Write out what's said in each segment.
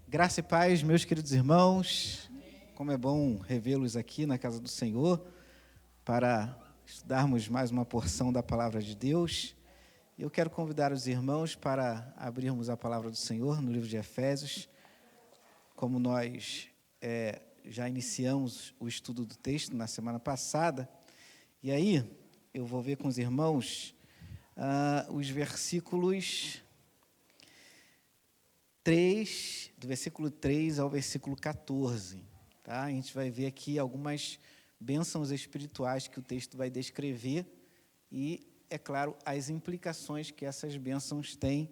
Graça e paz, meus queridos irmãos. Como é bom revê-los aqui na casa do Senhor para estudarmos mais uma porção da palavra de Deus. Eu quero convidar os irmãos para abrirmos a palavra do Senhor no livro de Efésios. Como nós já iniciamos o estudo do texto na semana passada, e aí eu vou ver com os irmãos os versículos 3, do versículo 3 ao versículo 14. Tá? A gente vai ver aqui algumas bênçãos espirituais que o texto vai descrever e, é claro, as implicações que essas bênçãos têm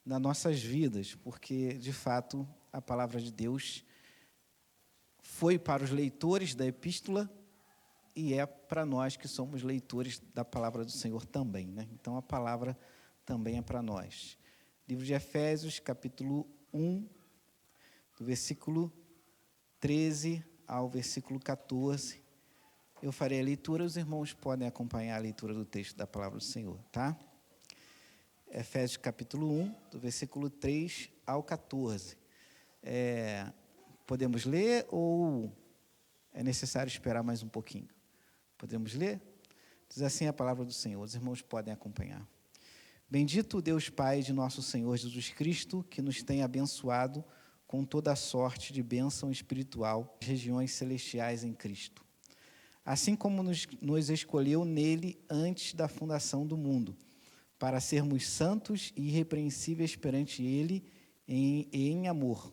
nas nossas vidas, porque, de fato, a palavra de Deus foi para os leitores da epístola e é para nós que somos leitores da palavra do Senhor também, né? Então, a palavra também é para nós. Livro de Efésios, capítulo 1, do versículo 13 ao versículo 14. Eu farei a leitura, os irmãos podem acompanhar a leitura do texto da palavra do Senhor, tá? Efésios, capítulo 1, do versículo 3 ao 14. Podemos ler ou é necessário esperar mais um pouquinho? Podemos ler? Diz assim a palavra do Senhor, os irmãos podem acompanhar. Bendito Deus Pai de nosso Senhor Jesus Cristo, que nos tem abençoado com toda a sorte de bênção espiritual nas regiões celestiais em Cristo. Assim como nos escolheu nele antes da fundação do mundo, para sermos santos e irrepreensíveis perante ele em amor.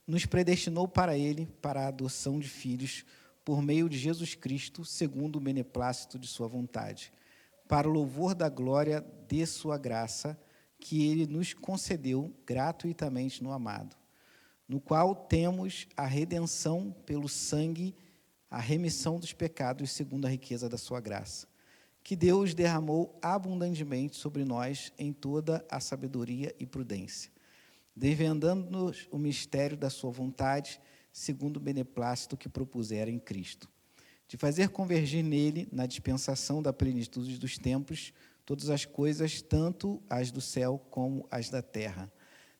Nos predestinou para ele, para a adoção de filhos, por meio de Jesus Cristo, segundo o beneplácito de sua vontade, para o louvor da glória de sua graça, que ele nos concedeu gratuitamente no amado, no qual temos a redenção pelo sangue, a remissão dos pecados segundo a riqueza da sua graça, que Deus derramou abundantemente sobre nós em toda a sabedoria e prudência, desvendando-nos o mistério da sua vontade, segundo o beneplácito que propusera em Cristo, de fazer convergir nele, na dispensação da plenitude dos tempos, todas as coisas, tanto as do céu como as da terra.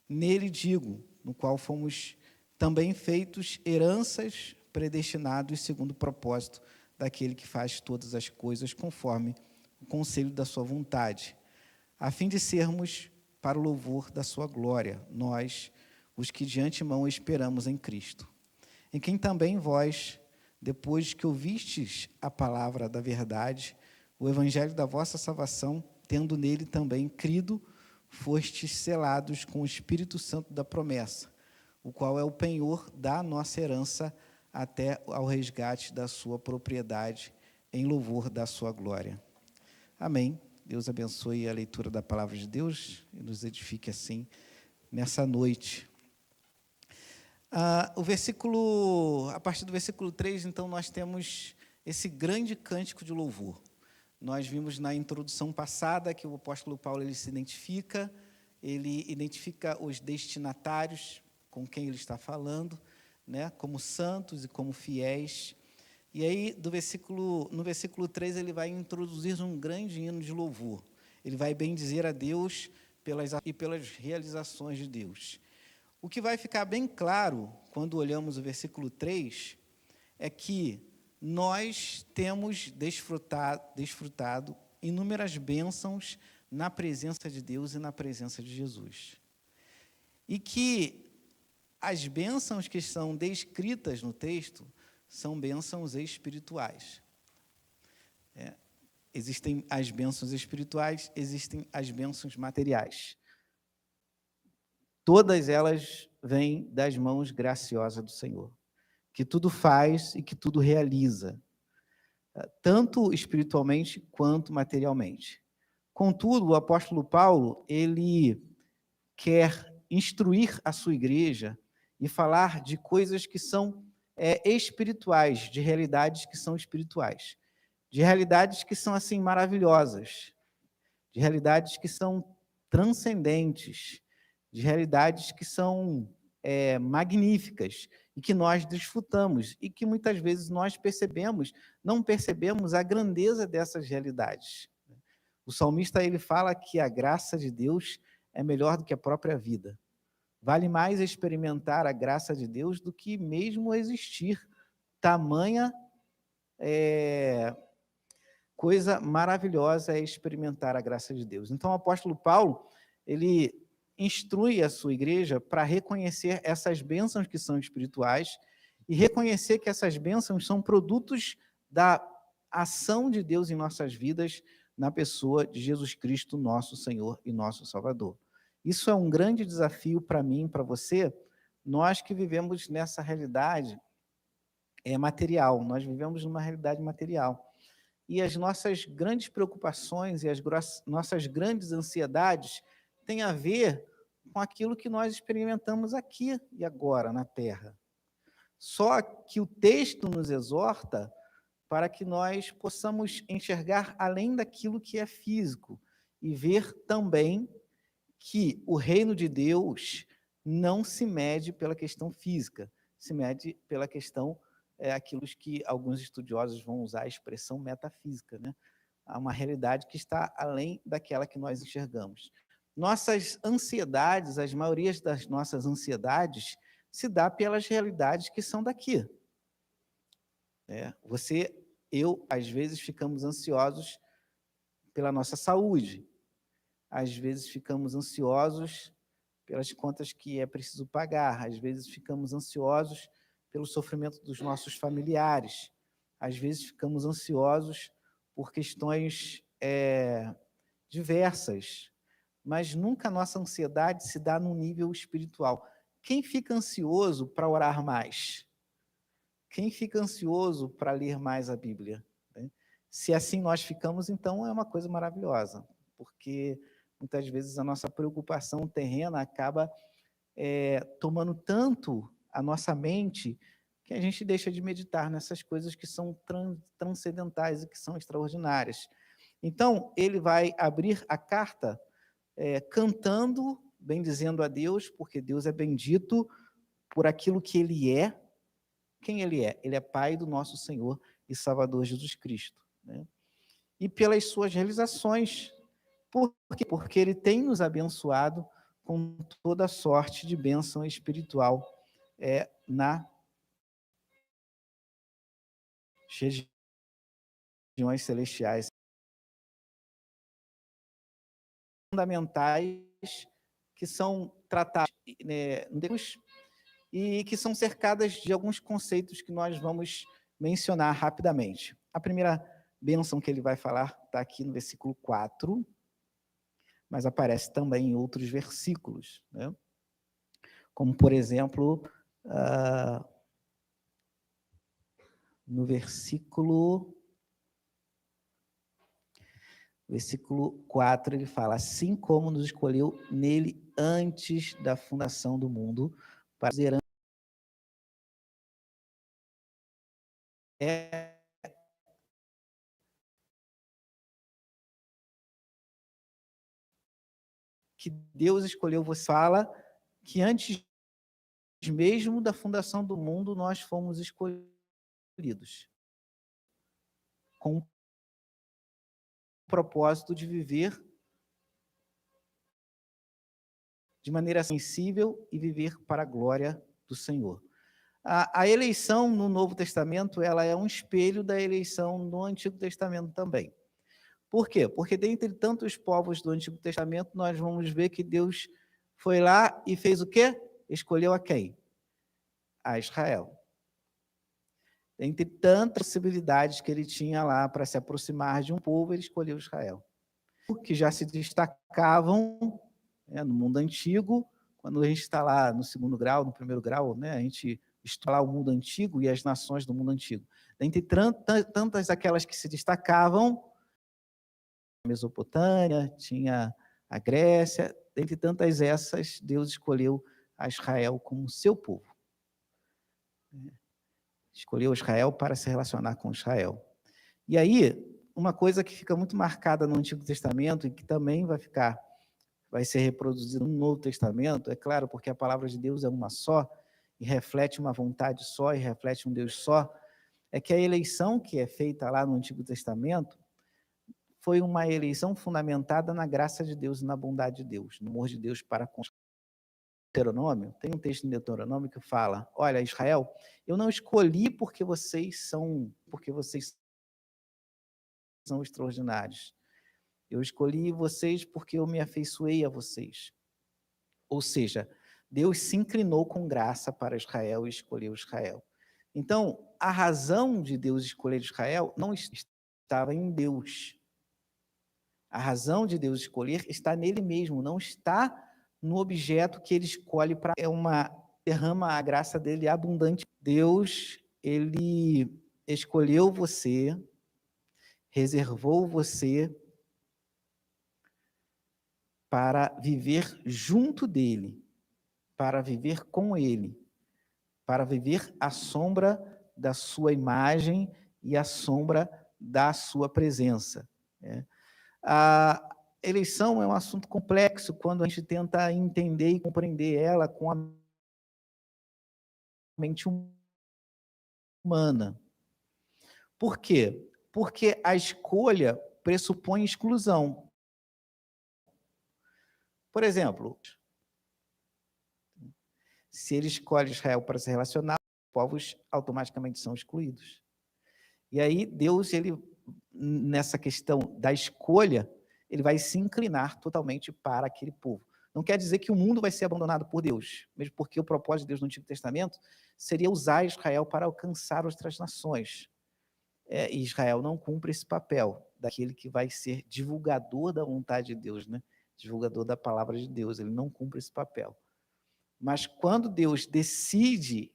Nele digo, no qual fomos também feitos heranças, predestinados segundo o propósito daquele que faz todas as coisas conforme o conselho da sua vontade, a fim de sermos para o louvor da sua glória, nós, os que de antemão esperamos em Cristo, em quem também vós, depois que ouvistes a palavra da verdade, o evangelho da vossa salvação, tendo nele também crido, fostes selados com o Espírito Santo da promessa, o qual é o penhor da nossa herança até ao resgate da sua propriedade, em louvor da sua glória. Amém. Deus abençoe a leitura da palavra de Deus e nos edifique assim nessa noite. A partir do versículo 3, então, nós temos esse grande cântico de louvor. Nós vimos na introdução passada que o apóstolo Paulo ele identifica os destinatários com quem ele está falando, né, como santos e como fiéis. E aí, no versículo 3, ele vai introduzir um grande hino de louvor. Ele vai bendizer a Deus pelas realizações de Deus. O que vai ficar bem claro, quando olhamos o versículo 3, é que nós temos desfrutado inúmeras bênçãos na presença de Deus e na presença de Jesus. E que as bênçãos que são descritas no texto são bênçãos espirituais. Existem as bênçãos espirituais, existem as bênçãos materiais. Todas elas vêm das mãos graciosas do Senhor, que tudo faz e que tudo realiza, tanto espiritualmente quanto materialmente. Contudo, o apóstolo Paulo, ele quer instruir a sua igreja e falar de coisas que são espirituais, de realidades que são espirituais, de realidades que são assim maravilhosas, de realidades que são transcendentes, de realidades que são magníficas e que nós desfrutamos e que muitas vezes nós não percebemos a grandeza dessas realidades. O salmista ele fala que a graça de Deus é melhor do que a própria vida. Vale mais experimentar a graça de Deus do que mesmo existir. Tamanha coisa maravilhosa é experimentar a graça de Deus. Então, o apóstolo Paulo, ele instrui a sua igreja para reconhecer essas bênçãos que são espirituais e reconhecer que essas bênçãos são produtos da ação de Deus em nossas vidas na pessoa de Jesus Cristo, nosso Senhor e nosso Salvador. Isso é um grande desafio para mim e para você, nós que vivemos nessa realidade material, nós vivemos numa realidade material. E as nossas grandes preocupações e as nossas grandes ansiedades têm a ver com aquilo que nós experimentamos aqui e agora na Terra. Só que o texto nos exorta para que nós possamos enxergar além daquilo que é físico e ver também que o reino de Deus não se mede pela questão física, se mede pela questão aquilo que alguns estudiosos vão usar a expressão metafísica, né? Há uma realidade que está além daquela que nós enxergamos. Nossas ansiedades, as maiorias das nossas ansiedades, se dá pelas realidades que são daqui. Eu, às vezes, ficamos ansiosos pela nossa saúde. Às vezes, ficamos ansiosos pelas contas que é preciso pagar. Às vezes, ficamos ansiosos pelo sofrimento dos nossos familiares. Às vezes, ficamos ansiosos por questões diversas, mas nunca a nossa ansiedade se dá num nível espiritual. Quem fica ansioso para orar mais? Quem fica ansioso para ler mais a Bíblia? Se assim nós ficamos, então é uma coisa maravilhosa, porque muitas vezes a nossa preocupação terrena acaba tomando tanto a nossa mente que a gente deixa de meditar nessas coisas que são transcendentais e que são extraordinárias. Então, ele vai abrir a carta cantando, bendizendo a Deus, porque Deus é bendito por aquilo que ele é. Quem ele é? Ele é Pai do nosso Senhor e Salvador Jesus Cristo. Né? E pelas suas realizações. Por quê? Porque ele tem nos abençoado com toda sorte de bênção espiritual nas regiões celestiais. Fundamentais que são tratadas e que são cercadas de alguns conceitos que nós vamos mencionar rapidamente. A primeira bênção que ele vai falar está aqui no versículo 4, mas aparece também em outros versículos, né? Como, por exemplo, no versículo 4, ele fala: assim como nos escolheu nele antes da fundação do mundo, para ser que Deus escolheu. Você fala que antes mesmo da fundação do mundo nós fomos escolhidos com o propósito de viver de maneira sensível e viver para a glória do Senhor. A eleição no Novo Testamento, ela é um espelho da eleição no Antigo Testamento também. Por quê? Porque dentre tantos povos do Antigo Testamento, nós vamos ver que Deus foi lá e fez o quê? Escolheu a quem? A Israel. Dentre tantas possibilidades que ele tinha lá para se aproximar de um povo, ele escolheu Israel. Que já se destacavam no mundo antigo, quando a gente está lá no segundo grau, no primeiro grau, a gente estuda lá o mundo antigo e as nações do mundo antigo. Dentre tantas aquelas que se destacavam, a Mesopotâmia, tinha a Grécia, dentre tantas essas, Deus escolheu a Israel como seu povo. Escolheu Israel para se relacionar com Israel. E aí, uma coisa que fica muito marcada no Antigo Testamento e que também vai ser reproduzida no Novo Testamento, é claro, porque a palavra de Deus é uma só, e reflete uma vontade só, e reflete um Deus só, é que a eleição que é feita lá no Antigo Testamento foi uma eleição fundamentada na graça de Deus e na bondade de Deus, no amor de Deus para com Deuteronômio, tem um texto em Deuteronômio que fala: olha, Israel, eu não escolhi porque vocês são extraordinários. Eu escolhi vocês porque eu me afeiçoei a vocês. Ou seja, Deus se inclinou com graça para Israel e escolheu Israel. Então, a razão de Deus escolher Israel não estava em Deus. A razão de Deus escolher está nele mesmo, não está no objeto que ele escolhe para derrama a graça dele abundante. Deus, ele escolheu você, reservou você para viver junto dele, para viver com ele, para viver à sombra da sua imagem e à sombra da sua presença. A eleição é um assunto complexo quando a gente tenta entender e compreender ela com a mente humana. Por quê? Porque a escolha pressupõe exclusão. Por exemplo, se ele escolhe Israel para se relacionar, os povos automaticamente são excluídos. E aí Deus, ele, nessa questão da escolha, ele vai se inclinar totalmente para aquele povo. Não quer dizer que o mundo vai ser abandonado por Deus, mesmo porque o propósito de Deus no Antigo Testamento seria usar Israel para alcançar outras nações. E Israel não cumpre esse papel daquele que vai ser divulgador da vontade de Deus, né? Divulgador da palavra de Deus, ele não cumpre esse papel. Mas quando Deus decide,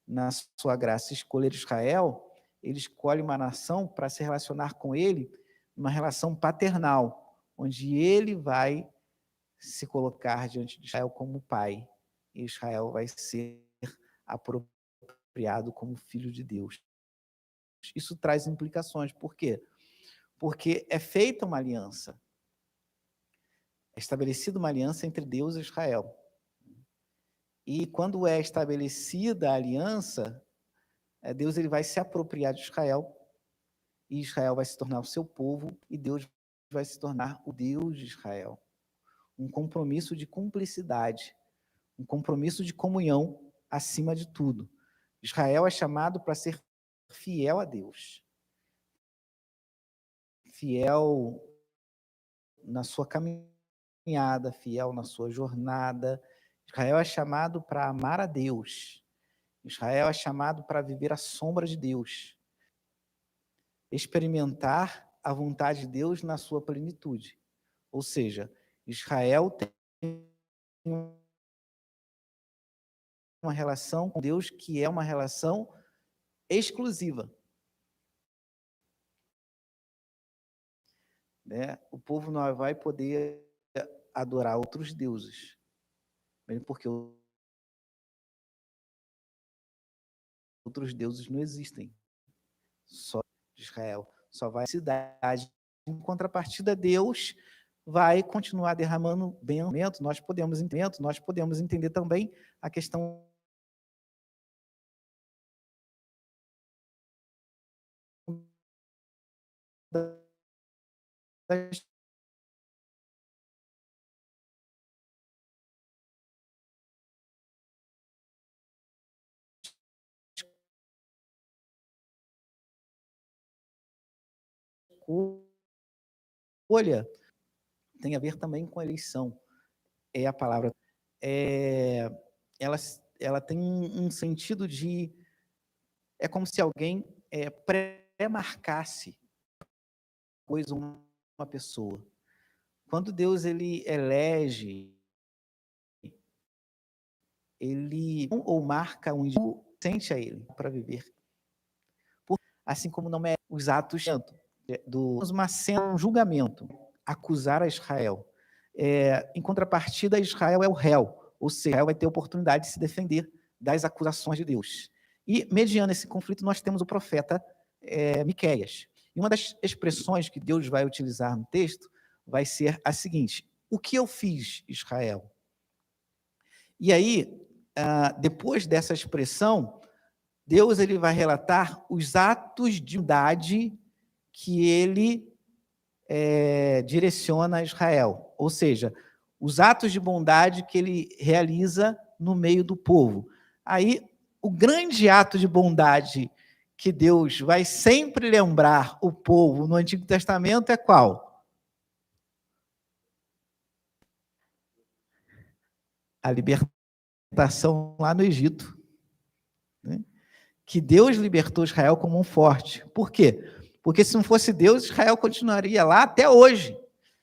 na sua graça, escolher Israel, ele escolhe uma nação para se relacionar com ele, uma relação paternal, onde ele vai se colocar diante de Israel como pai, e Israel vai ser apropriado como filho de Deus. Isso traz implicações. Por quê? Porque é feita uma aliança, é estabelecida uma aliança entre Deus e Israel. E quando é estabelecida a aliança, Deus ele vai se apropriar de Israel, e Israel vai se tornar o seu povo, e Deus vai se tornar o Deus de Israel. Um compromisso de cumplicidade, um compromisso de comunhão acima de tudo. Israel é chamado para ser fiel a Deus, fiel na sua caminhada, fiel na sua jornada. Israel é chamado para amar a Deus. Israel é chamado para viver à sombra de Deus, experimentar a vontade de Deus na sua plenitude. Ou seja, Israel tem uma relação com Deus que é uma relação exclusiva. Né? O povo não vai poder adorar outros deuses, mesmo porque outros deuses não existem. Só Israel, só vai a cidade. Em contrapartida, Deus vai continuar derramando bênçãos. Nós podemos entender também a questão da escolha, tem a ver também com a eleição. É a palavra. Ela tem um sentido de... É como se alguém pré-marcasse uma pessoa. Quando Deus ele elege, ele ou marca um indivíduo, sente a ele para viver. Assim como não é os atos uma cena, um julgamento, acusar a Israel. Em contrapartida, Israel é o réu, ou seja, Israel vai ter a oportunidade de se defender das acusações de Deus. E, mediante esse conflito, nós temos o profeta Miqueias. E uma das expressões que Deus vai utilizar no texto vai ser a seguinte: o que eu fiz, Israel? E aí, depois dessa expressão, Deus ele vai relatar os atos de bondade que ele direciona a Israel. Ou seja, os atos de bondade que ele realiza no meio do povo. Aí, o grande ato de bondade que Deus vai sempre lembrar o povo no Antigo Testamento é qual? A libertação lá no Egito, né? Que Deus libertou Israel com mão forte. Por quê? Porque se não fosse Deus, Israel continuaria lá até hoje.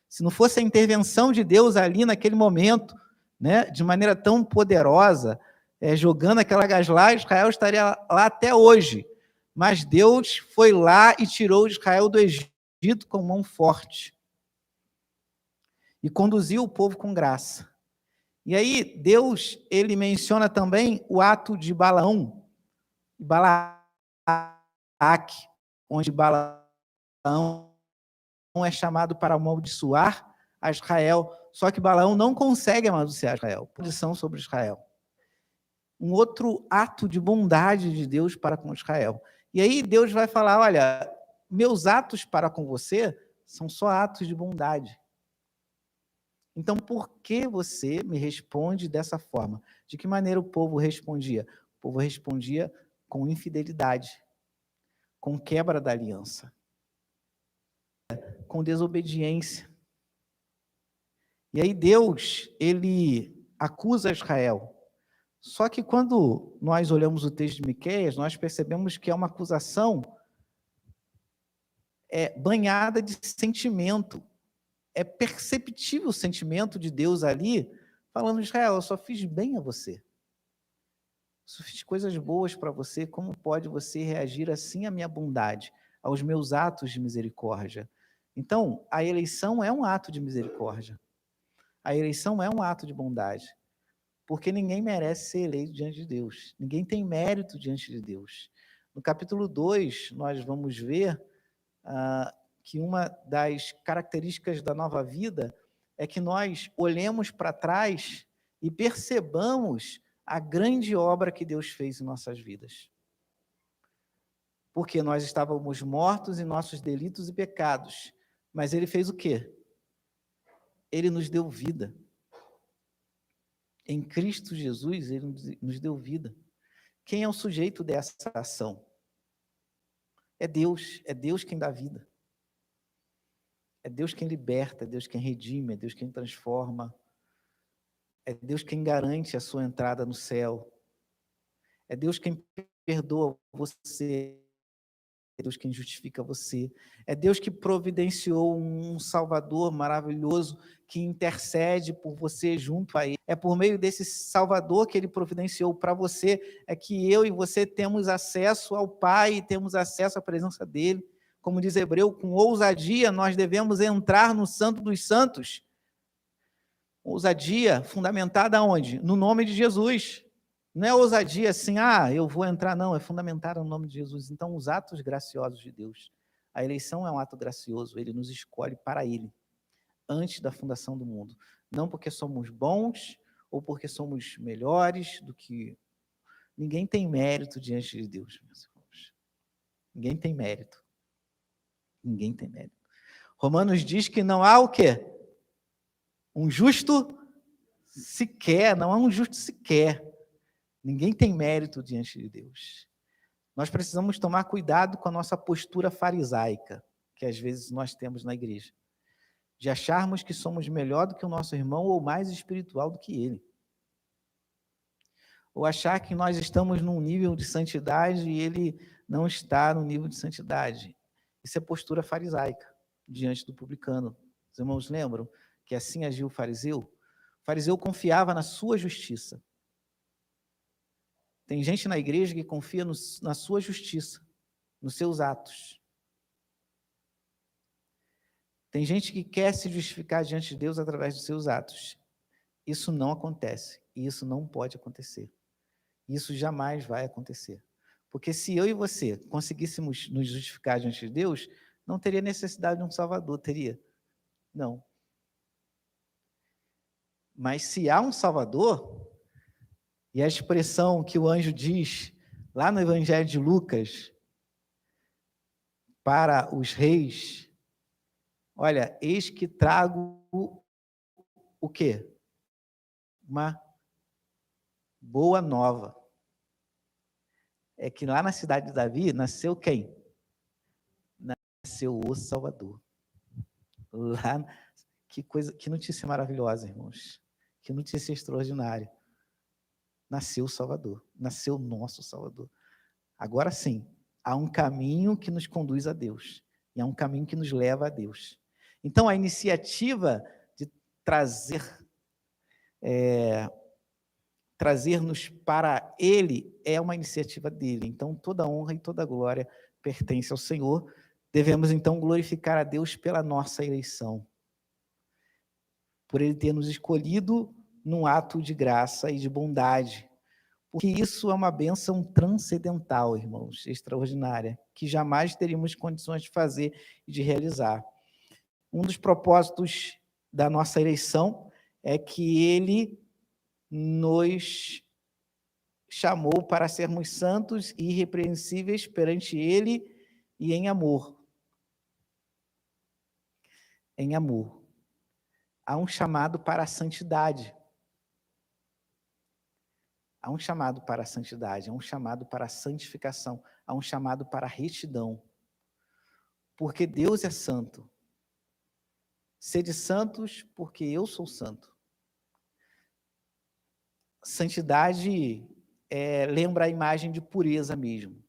Se não fosse a intervenção de Deus ali naquele momento, né, de maneira tão poderosa, jogando aquela gás lá, Israel estaria lá até hoje. Mas Deus foi lá e tirou Israel do Egito com mão forte. E conduziu o povo com graça. E aí, Deus, ele menciona também o ato de Balaão, Balaque, onde Balaão é chamado para amaldiçoar a Israel, só que Balaão não consegue amaldiçoar Israel, posição sobre Israel. Um outro ato de bondade de Deus para com Israel. E aí Deus vai falar, olha, meus atos para com você são só atos de bondade. Então, por que você me responde dessa forma? De que maneira o povo respondia? O povo respondia com infidelidade, com quebra da aliança, com desobediência. E aí Deus, ele acusa Israel. Só que quando nós olhamos o texto de Miqueias, nós percebemos que é uma acusação banhada de sentimento. É perceptível o sentimento de Deus ali, falando, Israel, eu só fiz bem a você. Só fiz coisas boas para você, como pode você reagir assim à minha bondade, aos meus atos de misericórdia? Então, a eleição é um ato de misericórdia. A eleição é um ato de bondade. Porque ninguém merece ser eleito diante de Deus. Ninguém tem mérito diante de Deus. No capítulo 2, nós vamos ver que uma das características da nova vida é que nós olhemos para trás e percebamos a grande obra que Deus fez em nossas vidas. Porque nós estávamos mortos em nossos delitos e pecados, mas Ele fez o quê? Ele nos deu vida. Em Cristo Jesus, Ele nos deu vida. Quem é o sujeito dessa ação? É Deus quem dá vida. É Deus quem liberta, é Deus quem redime, é Deus quem transforma. É Deus quem garante a sua entrada no céu. É Deus quem perdoa você. É Deus quem justifica você. É Deus que providenciou um Salvador maravilhoso que intercede por você junto a Ele. É por meio desse Salvador que Ele providenciou para você, é que eu e você temos acesso ao Pai, temos acesso à presença dEle. Como diz Hebreu, com ousadia nós devemos entrar no Santo dos Santos. Ousadia fundamentada onde? No nome de Jesus. Não é ousadia assim, eu vou entrar, não, é fundamentada no nome de Jesus. Então, os atos graciosos de Deus. A eleição é um ato gracioso, Ele nos escolhe para Ele, antes da fundação do mundo. Não porque somos bons, ou porque somos melhores do que... Ninguém tem mérito diante de Deus, meus irmãos. Ninguém tem mérito. Ninguém tem mérito. Romanos diz que não há o quê? Um justo sequer, não há um justo sequer. Ninguém tem mérito diante de Deus. Nós precisamos tomar cuidado com a nossa postura farisaica, que às vezes nós temos na igreja, de acharmos que somos melhor do que o nosso irmão ou mais espiritual do que ele. Ou achar que nós estamos num nível de santidade e ele não está no nível de santidade. Isso é postura farisaica, diante do publicano. Os irmãos lembram que assim agiu o fariseu? O fariseu confiava na sua justiça. Tem gente na igreja que confia na sua justiça, nos seus atos. Tem gente que quer se justificar diante de Deus através dos seus atos. Isso não acontece, e isso não pode acontecer. Isso jamais vai acontecer. Porque se eu e você conseguíssemos nos justificar diante de Deus, não teria necessidade de um Salvador, teria? Não. Mas se há um Salvador, e a expressão que o anjo diz lá no Evangelho de Lucas para os reis, olha, eis que trago o quê? Uma boa nova. É que lá na cidade de Davi nasceu quem? Nasceu o Salvador. Lá, que notícia maravilhosa, irmãos. Que notícia extraordinária. Nasceu o Salvador. Nasceu o nosso Salvador. Agora sim, há um caminho que nos conduz a Deus. E há um caminho que nos leva a Deus. Então, a iniciativa de trazer-nos para Ele é uma iniciativa dele. Então, toda honra e toda glória pertence ao Senhor. Devemos, então, glorificar a Deus pela nossa eleição, por Ele ter nos escolhido num ato de graça e de bondade, porque isso é uma bênção transcendental, irmãos, extraordinária, que jamais teríamos condições de fazer e de realizar. Um dos propósitos da nossa eleição é que Ele nos chamou para sermos santos e irrepreensíveis perante Ele e em amor. Em amor. Há um chamado para a santidade. Há um chamado para a santidade, há um chamado para a santificação, há um chamado para a retidão. Porque Deus é santo. Sede santos, porque eu sou santo. Santidade lembra a imagem de pureza mesmo.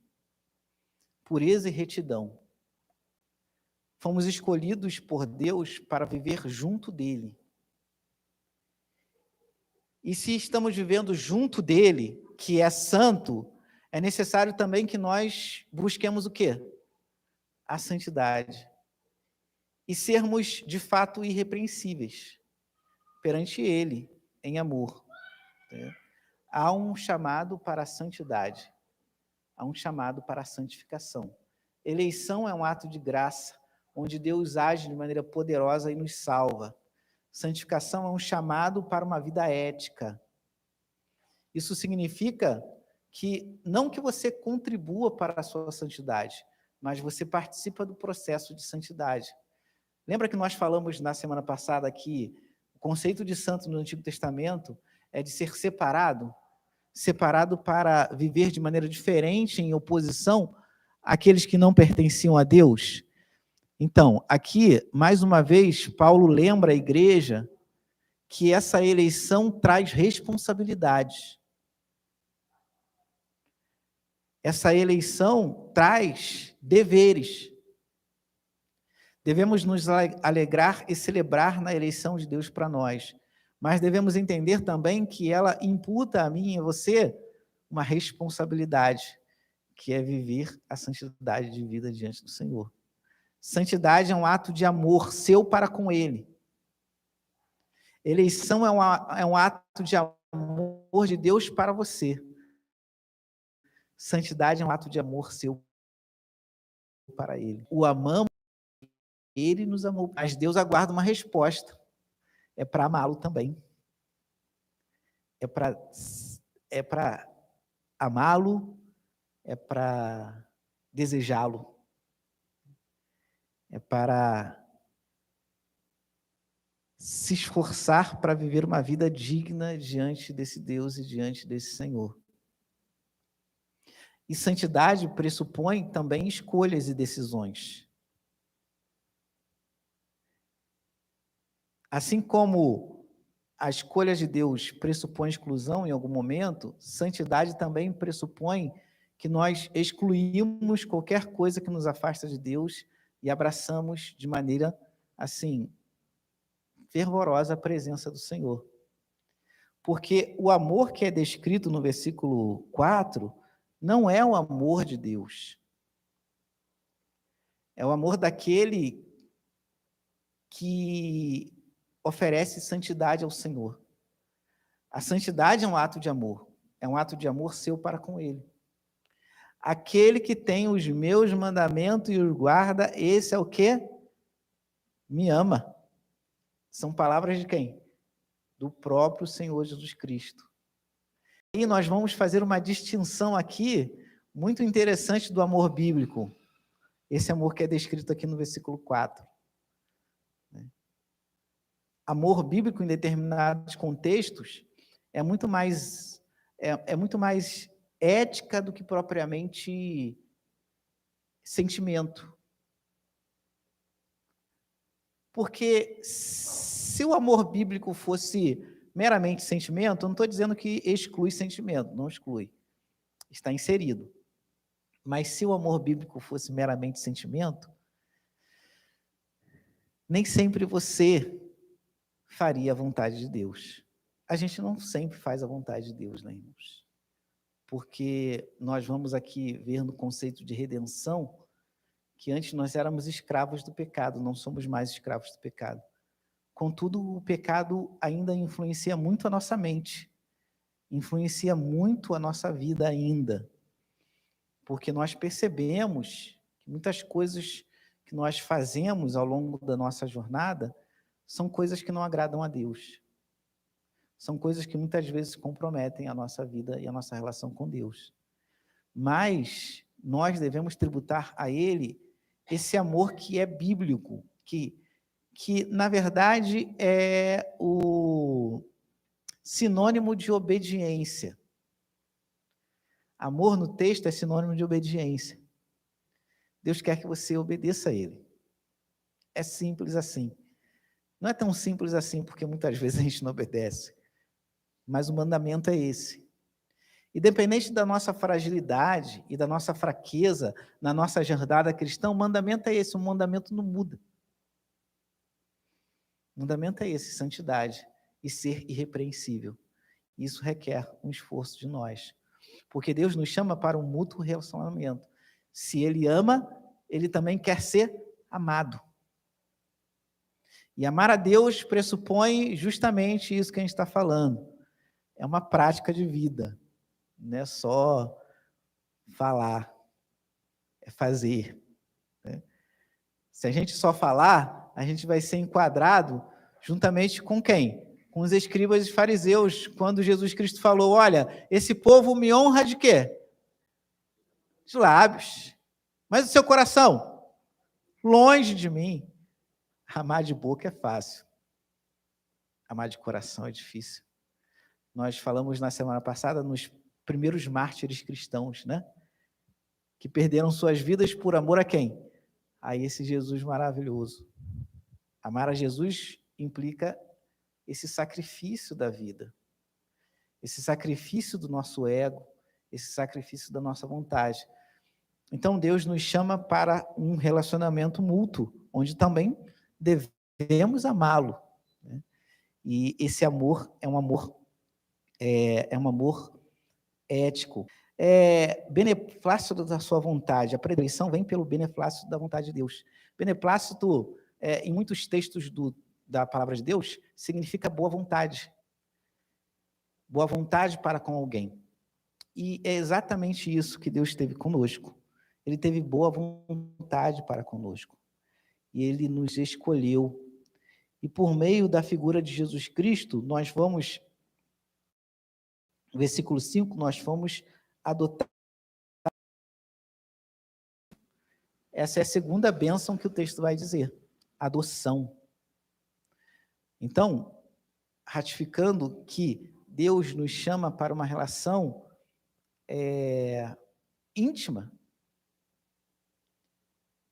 Pureza e retidão. Fomos escolhidos por Deus para viver junto dele. E se estamos vivendo junto dele, que é santo, é necessário também que nós busquemos o quê? A santidade. E sermos, de fato, irrepreensíveis perante ele, em amor. Há um chamado para a santidade. Há um chamado para a santificação. Eleição é um ato de graça, onde Deus age de maneira poderosa e nos salva. Santificação é um chamado para uma vida ética. Isso significa que não que você contribua para a sua santidade, mas você participa do processo de santidade. Lembra que nós falamos na semana passada que o conceito de santo no Antigo Testamento é de ser separado para viver de maneira diferente, em oposição àqueles que não pertenciam a Deus? Então, aqui, mais uma vez, Paulo lembra a igreja que essa eleição traz responsabilidades. Essa eleição traz deveres. Devemos nos alegrar e celebrar na eleição de Deus para nós, mas devemos entender também que ela imputa a mim e a você uma responsabilidade, que é viver a santidade de vida diante do Senhor. Santidade é um ato de amor seu para com Ele. Eleição é um ato de amor de Deus para você. Santidade é um ato de amor seu para Ele. O amamos, Ele nos amou, mas Deus aguarda uma resposta. É para amá-lo também. É para amá-lo, é para desejá-lo. É para se esforçar para viver uma vida digna diante desse Deus e diante desse Senhor. E santidade pressupõe também escolhas e decisões. Assim como a escolha de Deus pressupõe exclusão em algum momento, santidade também pressupõe que nós excluímos qualquer coisa que nos afasta de Deus e abraçamos de maneira, assim, fervorosa a presença do Senhor. Porque o amor que é descrito no versículo 4 não é o amor de Deus. É o amor daquele que oferece santidade ao Senhor. A santidade é um ato de amor. É um ato de amor seu para com Ele. Aquele que tem os meus mandamentos e os guarda, esse é o quê? Me ama. São palavras de quem? Do próprio Senhor Jesus Cristo. E nós vamos fazer uma distinção aqui, muito interessante do amor bíblico. Esse amor que é descrito aqui no versículo 4. amor bíblico em determinados contextos é muito mais ética do que propriamente sentimento. Porque se o amor bíblico fosse meramente sentimento, eu não estou dizendo que exclui sentimento, não exclui, está inserido. Mas se o amor bíblico fosse meramente sentimento, nem sempre você faria a vontade de Deus. A gente não sempre faz a vontade de Deus, né, irmãos? Porque nós vamos aqui ver no conceito de redenção que antes nós éramos escravos do pecado, não somos mais escravos do pecado. Contudo, o pecado ainda influencia muito a nossa mente, influencia muito a nossa vida ainda, porque nós percebemos que muitas coisas que nós fazemos ao longo da nossa jornada são coisas que não agradam a Deus. São coisas que muitas vezes comprometem a nossa vida e a nossa relação com Deus. Mas nós devemos tributar a Ele esse amor que é bíblico, que na verdade é o sinônimo de obediência. Amor no texto é sinônimo de obediência. Deus quer que você obedeça a Ele. É simples assim. Não é tão simples assim, porque muitas vezes a gente não obedece. Mas o mandamento é esse. Independente da nossa fragilidade e da nossa fraqueza na nossa jornada cristã, o mandamento é esse, o mandamento não muda. O mandamento é esse, santidade e ser irrepreensível. Isso requer um esforço de nós, porque Deus nos chama para um mútuo relacionamento. Se Ele ama, Ele também quer ser amado. E amar a Deus pressupõe justamente isso que a gente está falando. É uma prática de vida, não é só falar, é fazer. Né? Se a gente só falar, a gente vai ser enquadrado juntamente com quem? Com os escribas e fariseus, quando Jesus Cristo falou, olha, esse povo me honra de quê? De lábios. Mas o seu coração? Longe de mim. Amar de boca é fácil. Amar de coração é difícil. Nós falamos na semana passada nos primeiros mártires cristãos, né? Que perderam suas vidas por amor a quem? A esse Jesus maravilhoso. Amar a Jesus implica esse sacrifício da vida, esse sacrifício do nosso ego, esse sacrifício da nossa vontade. Então, Deus nos chama para um relacionamento mútuo, onde também devemos amá-lo. Né? E esse amor é um amor ético. Beneplácito da sua vontade. A predileção vem pelo beneplácito da vontade de Deus. Beneplácito, em muitos textos da palavra de Deus, significa boa vontade. Boa vontade para com alguém. E é exatamente isso que Deus teve conosco. Ele teve boa vontade para conosco. E Ele nos escolheu. E por meio da figura de Jesus Cristo, nós vamos, no versículo 5, nós fomos adotar. Essa é a segunda bênção que o texto vai dizer, adoção. Então, ratificando que Deus nos chama para uma relação íntima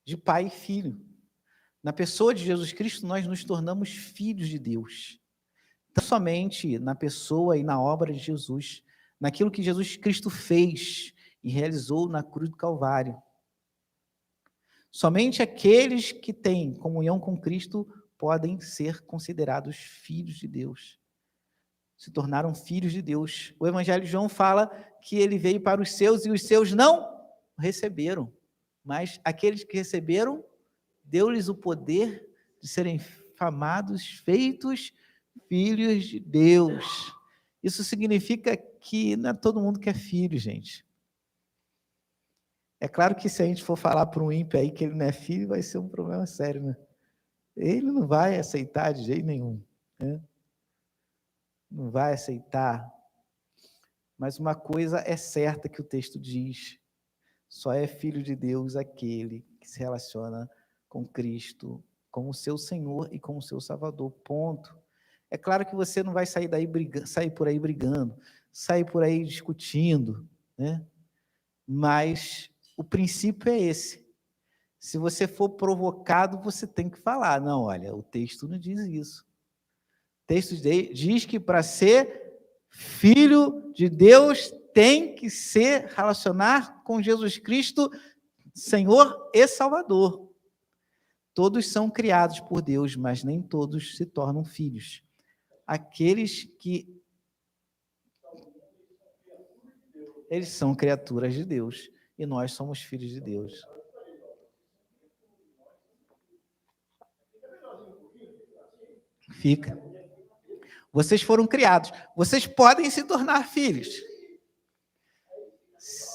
de pai e filho. Na pessoa de Jesus Cristo, nós nos tornamos filhos de Deus. Não somente na pessoa e na obra de Jesus, naquilo que Jesus Cristo fez e realizou na cruz do Calvário. Somente aqueles que têm comunhão com Cristo podem ser considerados filhos de Deus. Se tornaram filhos de Deus. O Evangelho de João fala que ele veio para os seus e os seus não receberam. Mas aqueles que receberam, deu-lhes o poder de serem chamados, feitos filhos de Deus. Isso significa que não é todo mundo que é filho, gente. É claro que se a gente for falar para um ímpio aí que ele não é filho, vai ser um problema sério, né? Ele não vai aceitar de jeito nenhum, né? Não vai aceitar. Mas uma coisa é certa que o texto diz: só é filho de Deus aquele que se relaciona com Cristo, como seu Senhor e como seu Salvador, ponto. É claro que você não vai sair por aí brigando, sair por aí discutindo, né? Mas o princípio é esse. Se você for provocado, você tem que falar. Não, olha, o texto não diz isso. O texto diz que para ser filho de Deus tem que se relacionar com Jesus Cristo, Senhor e Salvador. Todos são criados por Deus, mas nem todos se tornam filhos. Aqueles que eles são criaturas de Deus e nós somos filhos de Deus. Fica. Vocês foram criados. Vocês podem se tornar filhos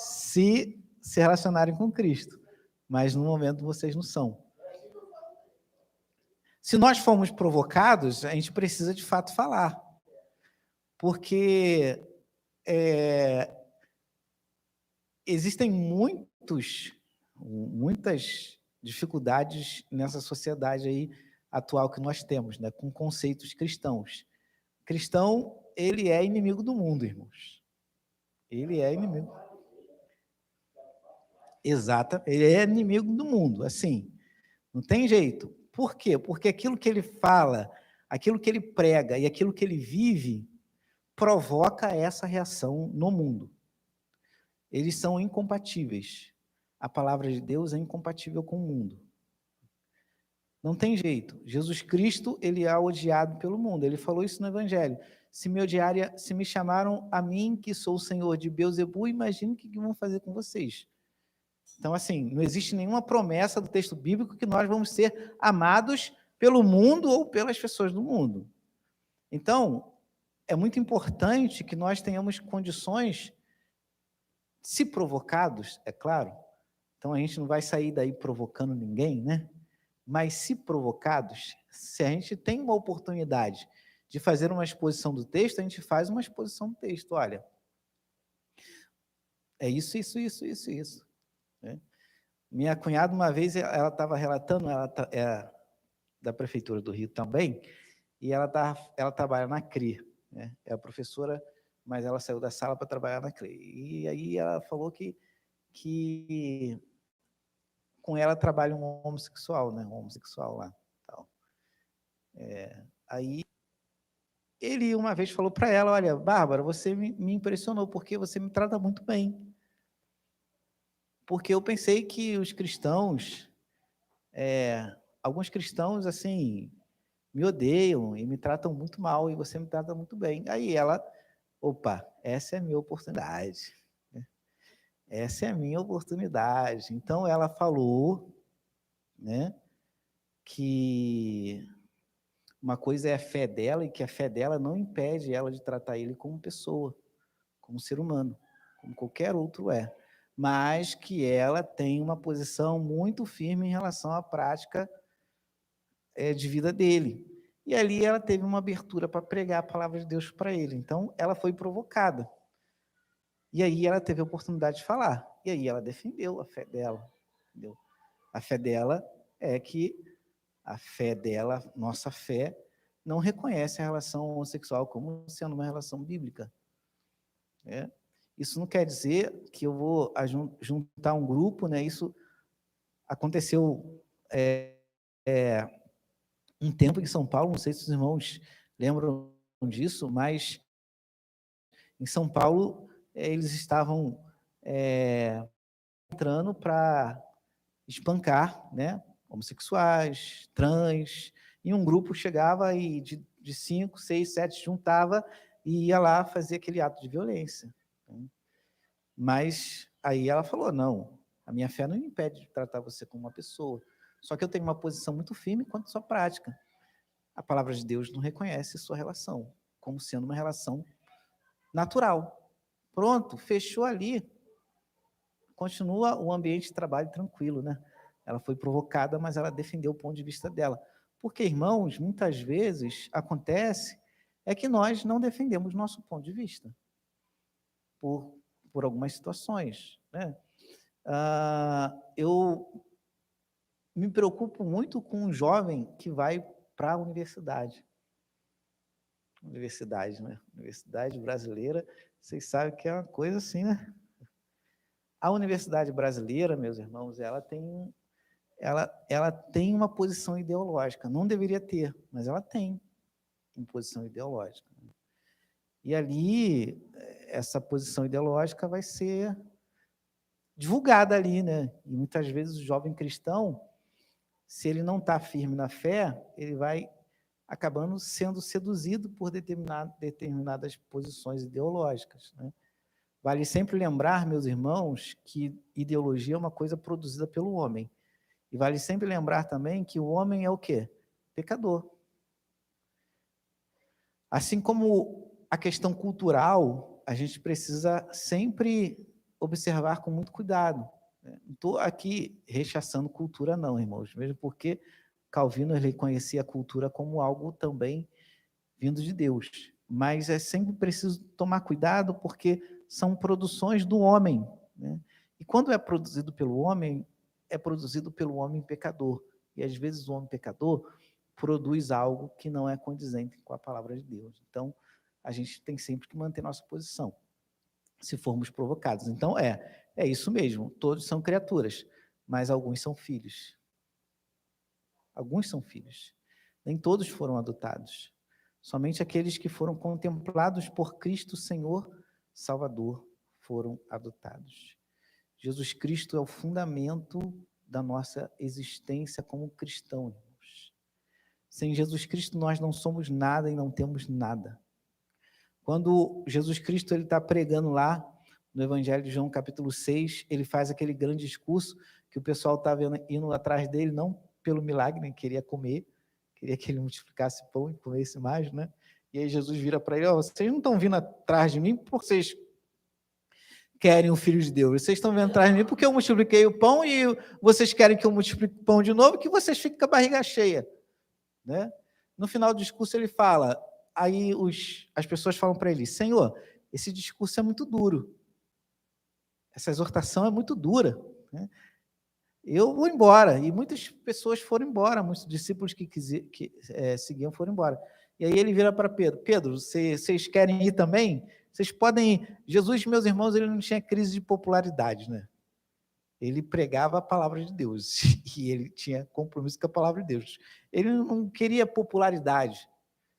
se relacionarem com Cristo, mas no momento vocês não são. Se nós formos provocados, a gente precisa de fato falar, porque existem muitas dificuldades nessa sociedade aí atual que nós temos, né, com conceitos cristãos. Cristão, ele é inimigo do mundo, irmãos. Ele é inimigo. Exato, ele é inimigo do mundo, assim, não tem jeito. Por quê? Porque aquilo que ele fala, aquilo que ele prega e aquilo que ele vive provoca essa reação no mundo. Eles são incompatíveis. A palavra de Deus é incompatível com o mundo. Não tem jeito. Jesus Cristo, ele é odiado pelo mundo. Ele falou isso no Evangelho. Se me chamaram a mim, que sou o Senhor de Beelzebu, imagine o que vão fazer com vocês. Então, assim, não existe nenhuma promessa do texto bíblico que nós vamos ser amados pelo mundo ou pelas pessoas do mundo. Então, é muito importante que nós tenhamos condições, se provocados, é claro. Então, a gente não vai sair daí provocando ninguém, né? Mas, se provocados, se a gente tem uma oportunidade de fazer uma exposição do texto, a gente faz uma exposição do texto. Olha, é isso. Né? Minha cunhada, uma vez, ela estava relatando, ela é da Prefeitura do Rio também, e ela trabalha na CRI, né? É a professora, mas ela saiu da sala para trabalhar na CRI. E aí ela falou que com ela trabalha um homossexual, né? Um homossexual lá. Tal. Aí ele uma vez falou para ela, olha, Bárbara, você me impressionou, porque você me trata muito bem. Porque eu pensei que os cristãos, alguns cristãos, assim, me odeiam e me tratam muito mal, e você me trata muito bem. Aí ela, opa, essa é a minha oportunidade. Essa é a minha oportunidade. Então, ela falou, né, que uma coisa é a fé dela e que a fé dela não impede ela de tratar ele como pessoa, como ser humano, como qualquer outro é, mas que ela tem uma posição muito firme em relação à prática de vida dele. E ali ela teve uma abertura para pregar a palavra de Deus para ele. Então, ela foi provocada. E aí ela teve a oportunidade de falar. E aí ela defendeu a fé dela. Entendeu? A fé dela é que nossa fé, não reconhece a relação homossexual como sendo uma relação bíblica. Né? Isso não quer dizer que eu vou juntar um grupo, né? Isso aconteceu um tempo em São Paulo, não sei se os irmãos lembram disso, mas em São Paulo eles estavam entrando para espancar, né, homossexuais, trans, e um grupo chegava e de 5, 6, 7 juntava e ia lá fazer aquele ato de violência. Mas aí ela falou, não, a minha fé não me impede de tratar você como uma pessoa, só que eu tenho uma posição muito firme quanto à sua prática. A palavra de Deus não reconhece sua relação como sendo uma relação natural. Pronto, fechou ali. Continua o ambiente de trabalho tranquilo, né? Ela foi provocada, mas ela defendeu o ponto de vista dela. Porque, irmãos, muitas vezes acontece que nós não defendemos nosso ponto de vista por algumas situações, né? Eu me preocupo muito com um jovem que vai para a universidade. Universidade, né? Universidade brasileira, vocês sabem que é uma coisa assim, né? A universidade brasileira, meus irmãos, ela tem uma posição ideológica. Não deveria ter, mas ela tem uma posição ideológica. E ali, essa posição ideológica vai ser divulgada ali, né? E muitas vezes o jovem cristão, se ele não está firme na fé, ele vai acabando sendo seduzido por determinadas posições ideológicas, né? Vale sempre lembrar, meus irmãos, que ideologia é uma coisa produzida pelo homem. E vale sempre lembrar também que o homem é o quê? Pecador. Assim como a questão cultural, a gente precisa sempre observar com muito cuidado. Não estou aqui rechaçando cultura, não, irmãos, mesmo porque Calvino ele conhecia a cultura como algo também vindo de Deus. Mas é sempre preciso tomar cuidado porque são produções do homem, né? E quando é produzido pelo homem, é produzido pelo homem pecador. E às vezes o homem pecador produz algo que não é condizente com a palavra de Deus. Então, a gente tem sempre que manter nossa posição, se formos provocados. Então, é isso mesmo, todos são criaturas, mas alguns são filhos. Alguns são filhos. Nem todos foram adotados. Somente aqueles que foram contemplados por Cristo Senhor Salvador foram adotados. Jesus Cristo é o fundamento da nossa existência como cristãos. Sem Jesus Cristo nós não somos nada e não temos nada. Quando Jesus Cristo está pregando lá no Evangelho de João capítulo 6, ele faz aquele grande discurso que o pessoal estava indo atrás dele, não pelo milagre, nem queria comer, queria que ele multiplicasse pão e comesse mais, né? E aí Jesus vira para ele, vocês não estão vindo atrás de mim porque vocês querem o Filho de Deus, vocês estão vindo atrás de mim porque eu multipliquei o pão e vocês querem que eu multiplique o pão de novo, que vocês fiquem com a barriga cheia, né? No final do discurso ele fala, aí as pessoas falam para ele, Senhor, esse discurso é muito duro, essa exortação é muito dura, né? Eu vou embora, e muitas pessoas foram embora, muitos discípulos que seguiam foram embora. E aí ele vira para Pedro, Pedro, vocês querem ir também? Vocês podem ir. Jesus, meus irmãos, ele não tinha crise de popularidade, né? Ele pregava a palavra de Deus, e ele tinha compromisso com a palavra de Deus. Ele não queria popularidade,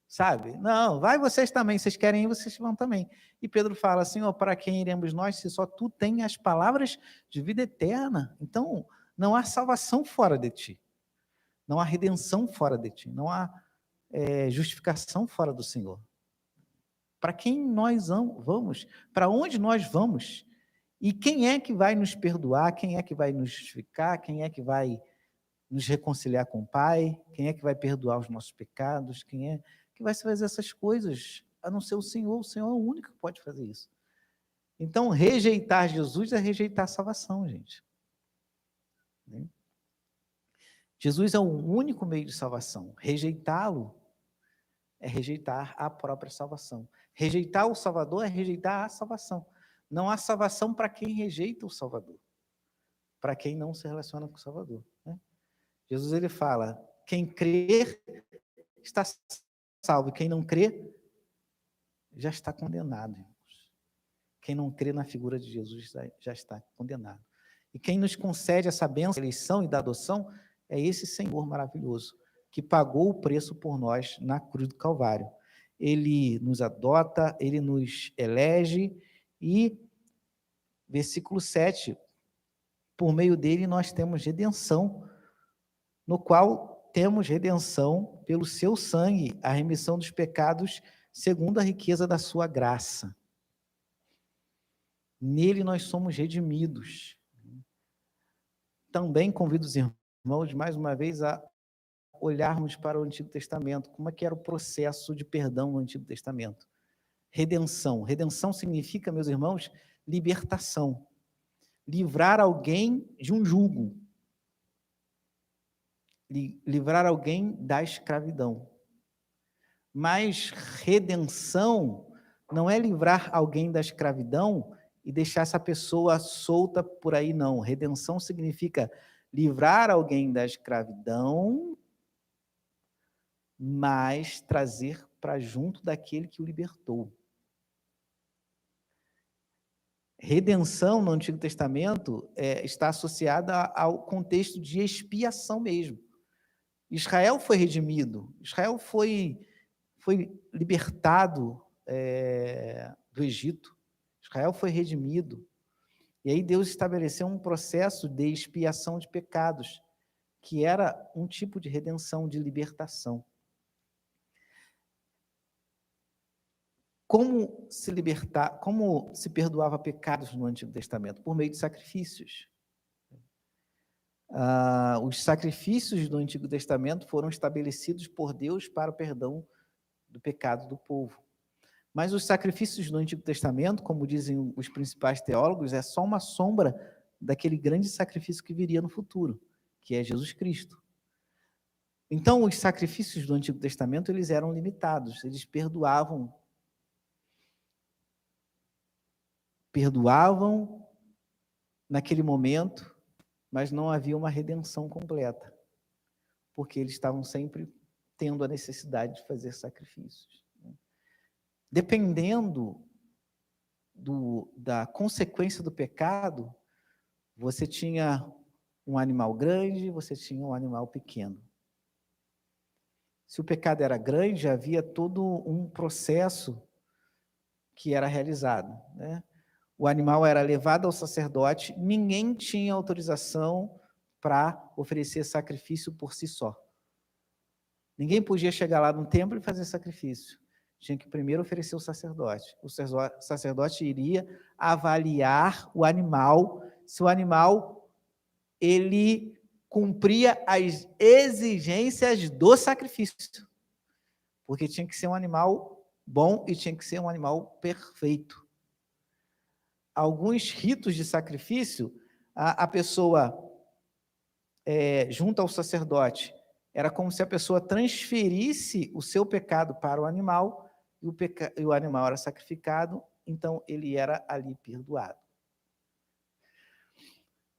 sabe? Não, vai vocês também, vocês querem ir, vocês vão também. E Pedro fala assim, para quem iremos nós, se só tu tens as palavras de vida eterna? Então, não há salvação fora de ti, não há redenção fora de ti, não há justificação fora do Senhor. Para quem nós vamos? Para onde nós vamos? E quem é que vai nos perdoar? Quem é que vai nos justificar? Quem é que vai nos reconciliar com o Pai? Quem é que vai perdoar os nossos pecados? Quem é que vai fazer essas coisas? A não ser o Senhor é o único que pode fazer isso. Então, rejeitar Jesus é rejeitar a salvação, gente. Jesus é o único meio de salvação. Rejeitá-lo é rejeitar a própria salvação. Rejeitar o Salvador é rejeitar a salvação. Não há salvação para quem rejeita o Salvador, para quem não se relaciona com o Salvador, né? Jesus ele fala, quem crer está salvo, quem não crê já está condenado, irmãos. Quem não crê na figura de Jesus já está condenado. E quem nos concede essa bênção da eleição e da adoção é esse Senhor maravilhoso, que pagou o preço por nós na cruz do Calvário. Ele nos adota, ele nos elege e, versículo 7, por meio dele nós temos redenção, no qual temos redenção pelo seu sangue, a remissão dos pecados, segundo a riqueza da sua graça. Nele nós somos redimidos. Também convido os irmãos, mais uma vez, a olharmos para o Antigo Testamento, como é que era o processo de perdão no Antigo Testamento. Redenção. Redenção significa, meus irmãos, libertação. Livrar alguém de um jugo. Livrar alguém da escravidão. Mas redenção não é livrar alguém da escravidão e deixar essa pessoa solta por aí, não. Redenção significa livrar alguém da escravidão, mas trazer para junto daquele que o libertou. Redenção no Antigo Testamento está associada ao contexto de expiação mesmo. Israel foi redimido, Israel foi libertado do Egito, Israel foi redimido. E aí Deus estabeleceu um processo de expiação de pecados, que era um tipo de redenção, de libertação. Como se perdoava pecados no Antigo Testamento? Por meio de sacrifícios. Os sacrifícios do Antigo Testamento foram estabelecidos por Deus para o perdão do pecado do povo. Mas os sacrifícios do Antigo Testamento, como dizem os principais teólogos, é só uma sombra daquele grande sacrifício que viria no futuro, que é Jesus Cristo. Então, os sacrifícios do Antigo Testamento, eles eram limitados, eles perdoavam naquele momento, mas não havia uma redenção completa, porque eles estavam sempre tendo a necessidade de fazer sacrifícios. Dependendo da consequência do pecado, você tinha um animal grande, você tinha um animal pequeno. Se o pecado era grande, havia todo um processo que era realizado, né? O animal era levado ao sacerdote, ninguém tinha autorização para oferecer sacrifício por si só. Ninguém podia chegar lá no templo e fazer sacrifício. Tinha que primeiro oferecer o sacerdote. O sacerdote iria avaliar o animal, se o animal ele cumpria as exigências do sacrifício. Porque tinha que ser um animal bom e tinha que ser um animal perfeito. Alguns ritos de sacrifício, a pessoa, junto ao sacerdote, era como se a pessoa transferisse o seu pecado para o animal, e o animal era sacrificado, então ele era ali perdoado.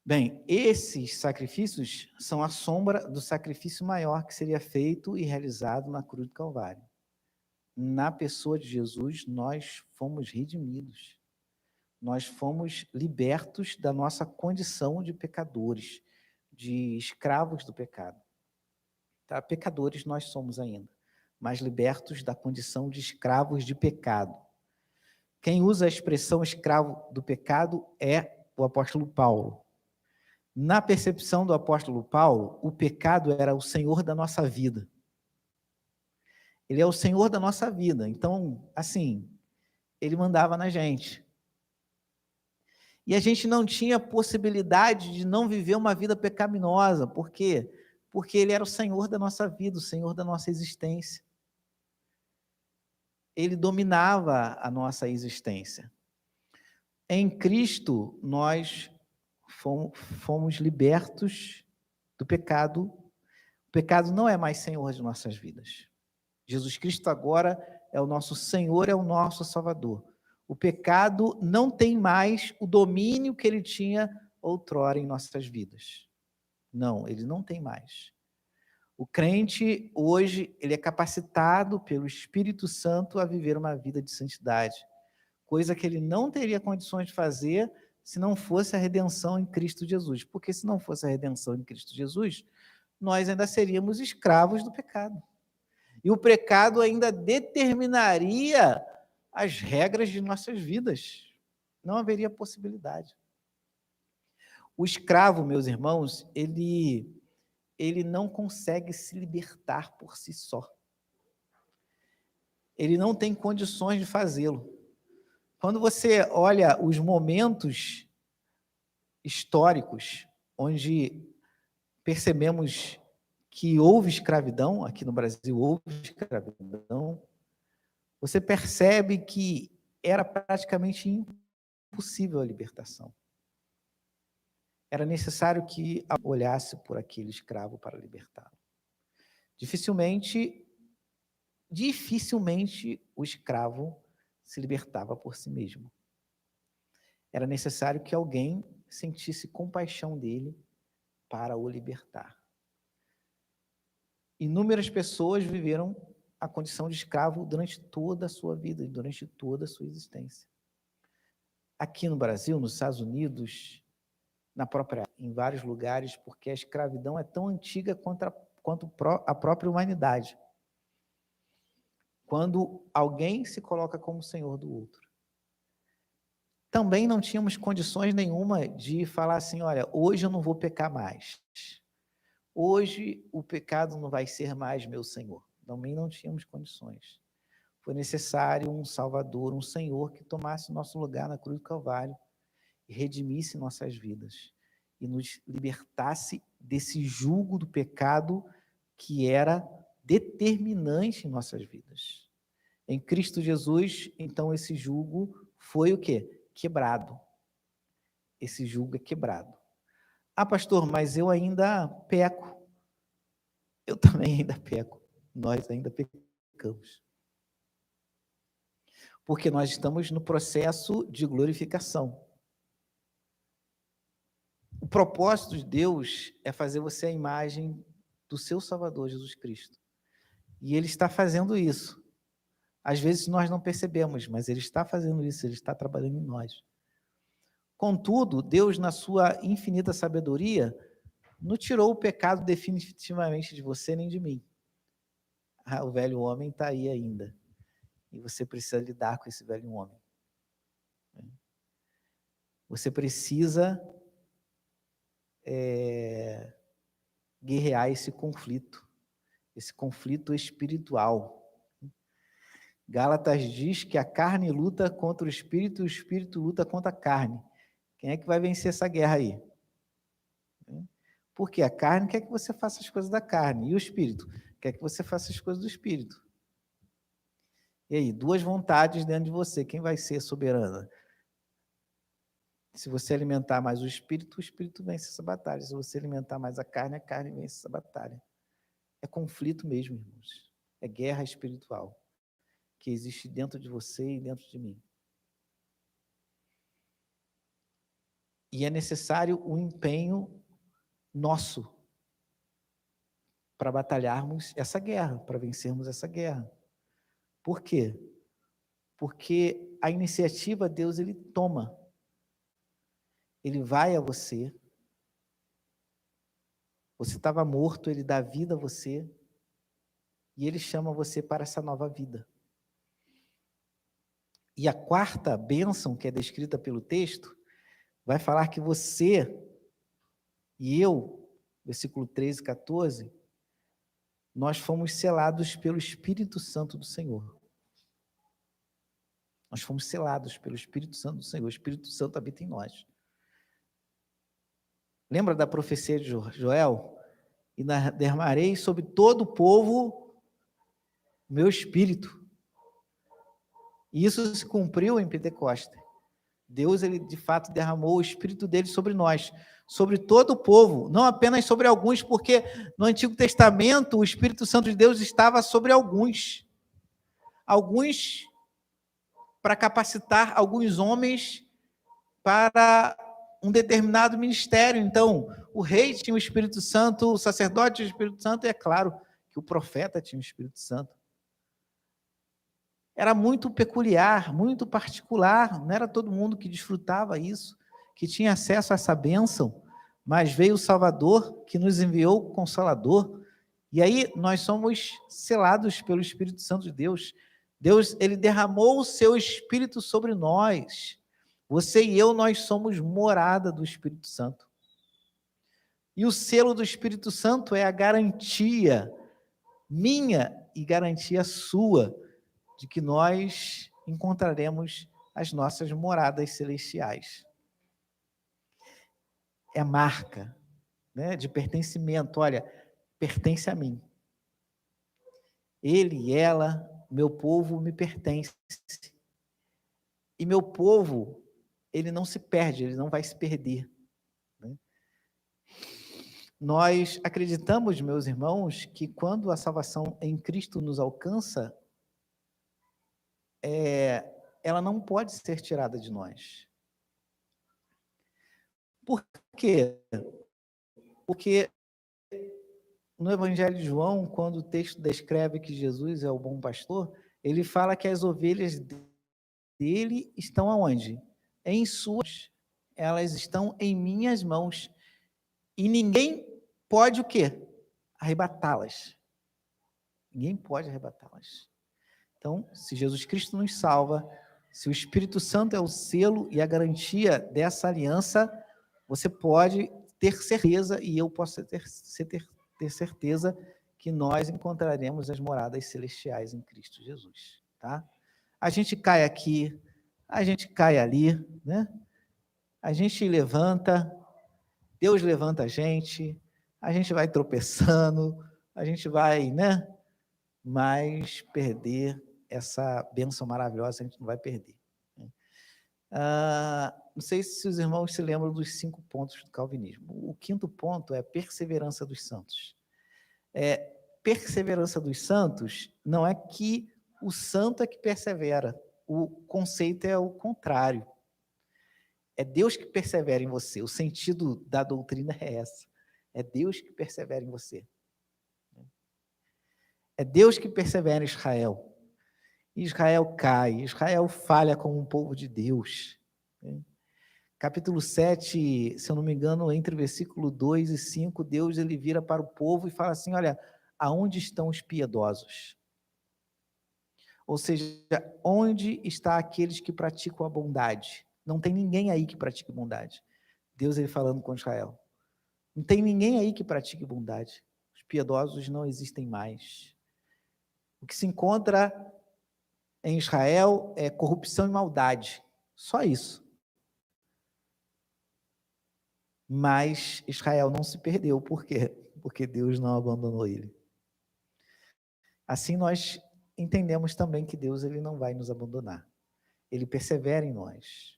Bem, esses sacrifícios são a sombra do sacrifício maior que seria feito e realizado na cruz do Calvário. Na pessoa de Jesus, nós fomos redimidos. Nós fomos libertos da nossa condição de pecadores, de escravos do pecado. Tá? Pecadores nós somos ainda, mas libertos da condição de escravos de pecado. Quem usa a expressão escravo do pecado é o apóstolo Paulo. Na percepção do apóstolo Paulo, o pecado era o senhor da nossa vida. Ele é o senhor da nossa vida. Então, assim, ele mandava na gente. E a gente não tinha possibilidade de não viver uma vida pecaminosa. Por quê? Porque ele era o Senhor da nossa vida, o Senhor da nossa existência. Ele dominava a nossa existência. Em Cristo, nós fomos libertos do pecado. O pecado não é mais Senhor de nossas vidas. Jesus Cristo agora é o nosso Senhor, é o nosso Salvador. O pecado não tem mais o domínio que ele tinha outrora em nossas vidas. Não, ele não tem mais. O crente, hoje, ele é capacitado pelo Espírito Santo a viver uma vida de santidade, coisa que ele não teria condições de fazer se não fosse a redenção em Cristo Jesus. Porque se não fosse a redenção em Cristo Jesus, nós ainda seríamos escravos do pecado. E o pecado ainda determinaria as regras de nossas vidas. Não haveria possibilidade. O escravo, meus irmãos, ele não consegue se libertar por si só. Ele não tem condições de fazê-lo. Quando você olha os momentos históricos onde percebemos que houve escravidão, aqui no Brasil houve escravidão, você percebe que era praticamente impossível a libertação. Era necessário que olhasse por aquele escravo para libertá-lo. Dificilmente o escravo se libertava por si mesmo. Era necessário que alguém sentisse compaixão dele para o libertar. Inúmeras pessoas viveram a condição de escravo durante toda a sua vida, durante toda a sua existência. Aqui no Brasil, nos Estados Unidos, em vários lugares, porque a escravidão é tão antiga quanto a própria humanidade. Quando alguém se coloca como senhor do outro. Também não tínhamos condições nenhuma de falar assim, olha, hoje eu não vou pecar mais. Hoje o pecado não vai ser mais meu senhor. Também não tínhamos condições. Foi necessário um Salvador, um Senhor que tomasse nosso lugar na cruz do Calvário e redimisse nossas vidas e nos libertasse desse jugo do pecado que era determinante em nossas vidas. Em Cristo Jesus, então, esse jugo foi o quê? Quebrado. Esse jugo é quebrado. Ah, pastor, mas eu ainda peco. Eu também ainda peco. Nós ainda pecamos. Porque nós estamos no processo de glorificação. O propósito de Deus é fazer você a imagem do seu Salvador, Jesus Cristo. E Ele está fazendo isso. Às vezes nós não percebemos, mas Ele está fazendo isso, Ele está trabalhando em nós. Contudo, Deus, na sua infinita sabedoria, não tirou o pecado definitivamente de você nem de mim. O velho homem está aí ainda. E você precisa lidar com esse velho homem. Você precisa guerrear esse conflito espiritual. Gálatas diz que a carne luta contra o espírito luta contra a carne. Quem é que vai vencer essa guerra aí? Porque a carne quer que você faça as coisas da carne, e o espírito quer que você faça as coisas do espírito. E aí, duas vontades dentro de você, quem vai ser soberana? Se você alimentar mais o espírito vence essa batalha. Se você alimentar mais a carne vence essa batalha. É conflito mesmo, irmãos. É guerra espiritual que existe dentro de você e dentro de mim. E é necessário um empenho nosso para batalharmos essa guerra, para vencermos essa guerra. Por quê? Porque a iniciativa Deus ele toma. Ele vai a você. Você estava morto, ele dá vida a você. E ele chama você para essa nova vida. E a quarta bênção que é descrita pelo texto vai falar que você e eu, versículo 13 e 14, nós fomos selados pelo Espírito Santo do Senhor. Nós fomos selados pelo Espírito Santo do Senhor. O Espírito Santo habita em nós. Lembra da profecia de Joel? E derramarei sobre todo o povo meu Espírito. E isso se cumpriu em Pentecostes. Deus, ele de fato derramou o Espírito dele sobre nós, sobre todo o povo, não apenas sobre alguns, porque no Antigo Testamento o Espírito Santo de Deus estava sobre alguns. Alguns para capacitar alguns homens para um determinado ministério. Então, o rei tinha o Espírito Santo, o sacerdote tinha o Espírito Santo, e é claro que o profeta tinha o Espírito Santo. Era muito peculiar, muito particular, não era todo mundo que desfrutava isso, que tinha acesso a essa bênção, mas veio o Salvador, que nos enviou o Consolador, e aí nós somos selados pelo Espírito Santo de Deus. Deus, ele derramou o seu Espírito sobre nós. Você e eu, nós somos morada do Espírito Santo. E o selo do Espírito Santo é a garantia minha e garantia sua de que nós encontraremos as nossas moradas celestiais. É marca, né, de pertencimento. Olha, pertence a mim. Ele e ela, meu povo, me pertence. E meu povo, ele não se perde, ele não vai se perder. Né? Nós acreditamos, meus irmãos, que quando a salvação em Cristo nos alcança, ela não pode ser tirada de nós. Por quê? Porque no Evangelho de João, quando o texto descreve que Jesus é o bom pastor, ele fala que as ovelhas dele estão aonde? Em suas, elas estão em minhas mãos. E ninguém pode o quê? Arrebatá-las. Ninguém pode arrebatá-las. Então, se Jesus Cristo nos salva, se o Espírito Santo é o selo e a garantia dessa aliança, você pode ter certeza, e eu posso ter certeza, que nós encontraremos as moradas celestiais em Cristo Jesus. Tá? A gente cai aqui, a gente cai ali, né? A gente levanta, Deus levanta a gente vai tropeçando, a gente vai, né? Mas perder essa bênção maravilhosa a gente não vai perder. Não sei se os irmãos se lembram dos 5 pontos do calvinismo. O 5º ponto é a perseverança dos santos. Perseverança dos santos não é que o santo é que persevera. O conceito é o contrário. É Deus que persevera em você. O sentido da doutrina é essa. É Deus que persevera em você. É Deus que persevera em Israel. Israel cai, Israel falha como um povo de Deus. Capítulo 7, se eu não me engano, entre o versículo 2 e 5, Deus ele vira para o povo e fala assim, olha, aonde estão os piedosos? Ou seja, onde está aqueles que praticam a bondade? Não tem ninguém aí que pratique bondade. Deus ele falando com Israel. Não tem ninguém aí que pratique bondade. Os piedosos não existem mais. O que se encontra em Israel é corrupção e maldade. Só isso. Mas Israel não se perdeu. Por quê? Porque Deus não abandonou ele. Assim nós entendemos também que Deus ele não vai nos abandonar. Ele persevera em nós.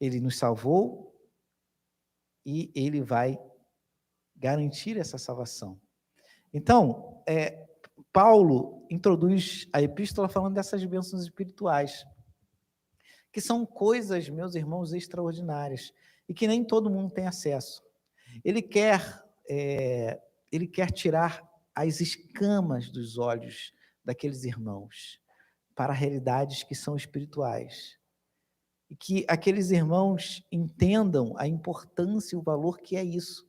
Ele nos salvou e ele vai garantir essa salvação. Então, Paulo introduz a epístola falando dessas bênçãos espirituais, que são coisas, meus irmãos, extraordinárias, e que nem todo mundo tem acesso. Ele quer tirar as escamas dos olhos daqueles irmãos para realidades que são espirituais. E que aqueles irmãos entendam a importância e o valor que é isso.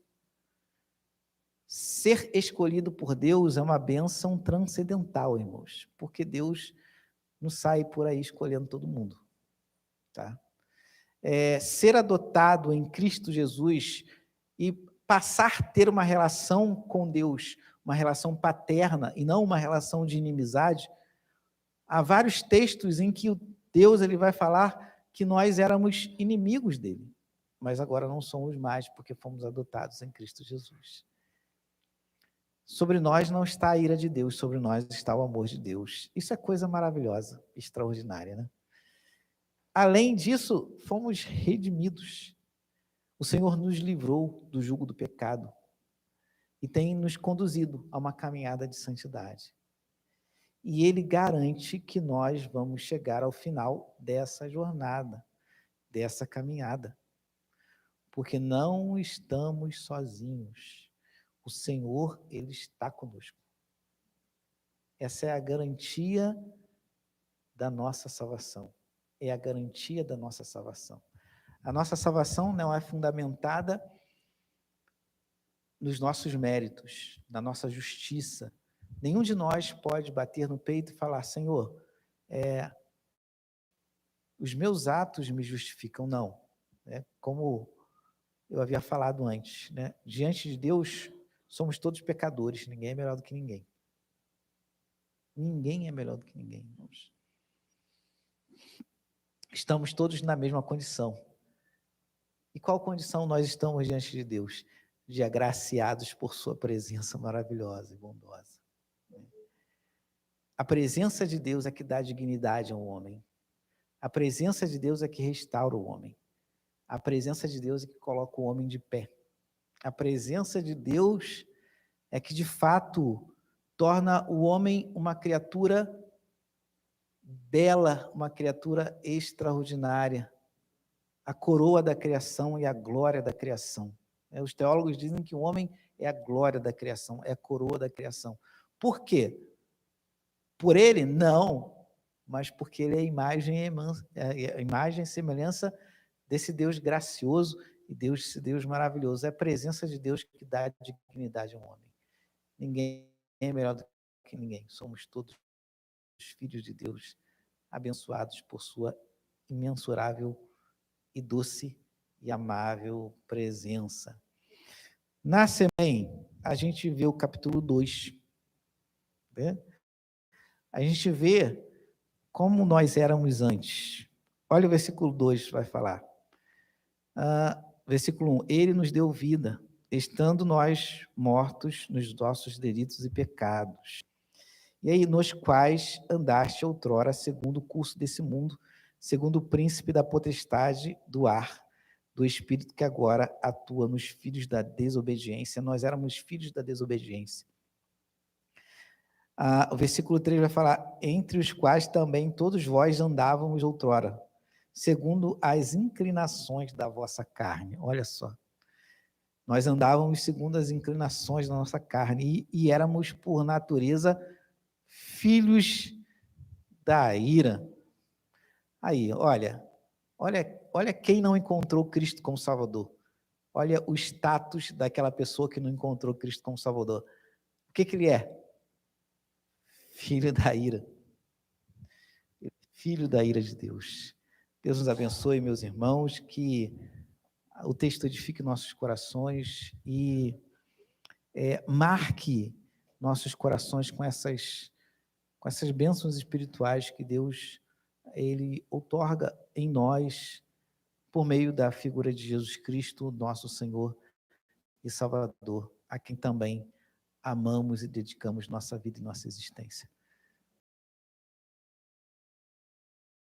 Ser escolhido por Deus é uma bênção transcendental, irmãos, porque Deus não sai por aí escolhendo todo mundo. Tá? Ser adotado em Cristo Jesus e passar a ter uma relação com Deus, uma relação paterna e não uma relação de inimizade, há vários textos em que Deus ele vai falar que nós éramos inimigos dele, mas agora não somos mais porque fomos adotados em Cristo Jesus. Sobre nós não está a ira de Deus, sobre nós está o amor de Deus. Isso é coisa maravilhosa, extraordinária, né? Além disso, fomos redimidos. O Senhor nos livrou do jugo do pecado e tem nos conduzido a uma caminhada de santidade. E Ele garante que nós vamos chegar ao final dessa jornada, dessa caminhada, porque não estamos sozinhos. O Senhor, Ele está conosco. Essa é a garantia da nossa salvação. É a garantia da nossa salvação. A nossa salvação não é fundamentada nos nossos méritos, na nossa justiça. Nenhum de nós pode bater no peito e falar, Senhor, os meus atos me justificam. Não. Como eu havia falado antes, né? Diante de Deus, somos todos pecadores, ninguém é melhor do que ninguém. Ninguém é melhor do que ninguém, irmãos. Estamos todos na mesma condição. E qual condição nós estamos diante de Deus? De agraciados por sua presença maravilhosa e bondosa. A presença de Deus é que dá dignidade ao homem. A presença de Deus é que restaura o homem. A presença de Deus é que coloca o homem de pé. A presença de Deus é que, de fato, torna o homem uma criatura bela, uma criatura extraordinária, a coroa da criação e a glória da criação. Os teólogos dizem que o homem é a glória da criação, é a coroa da criação. Por quê? Por ele? Não, mas porque ele é a imagem e semelhança desse Deus gracioso e esse Deus maravilhoso. É a presença de Deus que dá dignidade ao homem. Ninguém é melhor do que ninguém. Somos todos filhos de Deus, abençoados por sua imensurável e doce e amável presença. Na semana, a gente vê o capítulo 2. Né? A gente vê como nós éramos antes. Olha o versículo 2, vai falar. Versículo 1, ele nos deu vida, estando nós mortos nos nossos delitos e pecados. E aí, nos quais andaste outrora, segundo o curso desse mundo, segundo o príncipe da potestade do ar, do espírito que agora atua nos filhos da desobediência. Nós éramos filhos da desobediência. O versículo 3 vai falar, entre os quais também todos vós andávamos outrora, segundo as inclinações da vossa carne. Olha só. Nós andávamos segundo as inclinações da nossa carne e éramos, por natureza, filhos da ira. Aí, olha quem não encontrou Cristo como Salvador. Olha o status daquela pessoa que não encontrou Cristo como Salvador. O que ele é? Filho da ira. Filho da ira de Deus. Deus nos abençoe, meus irmãos, que o texto edifique nossos corações e marque nossos corações com essas bênçãos espirituais que Deus ele outorga em nós por meio da figura de Jesus Cristo, nosso Senhor e Salvador, a quem também amamos e dedicamos nossa vida e nossa existência.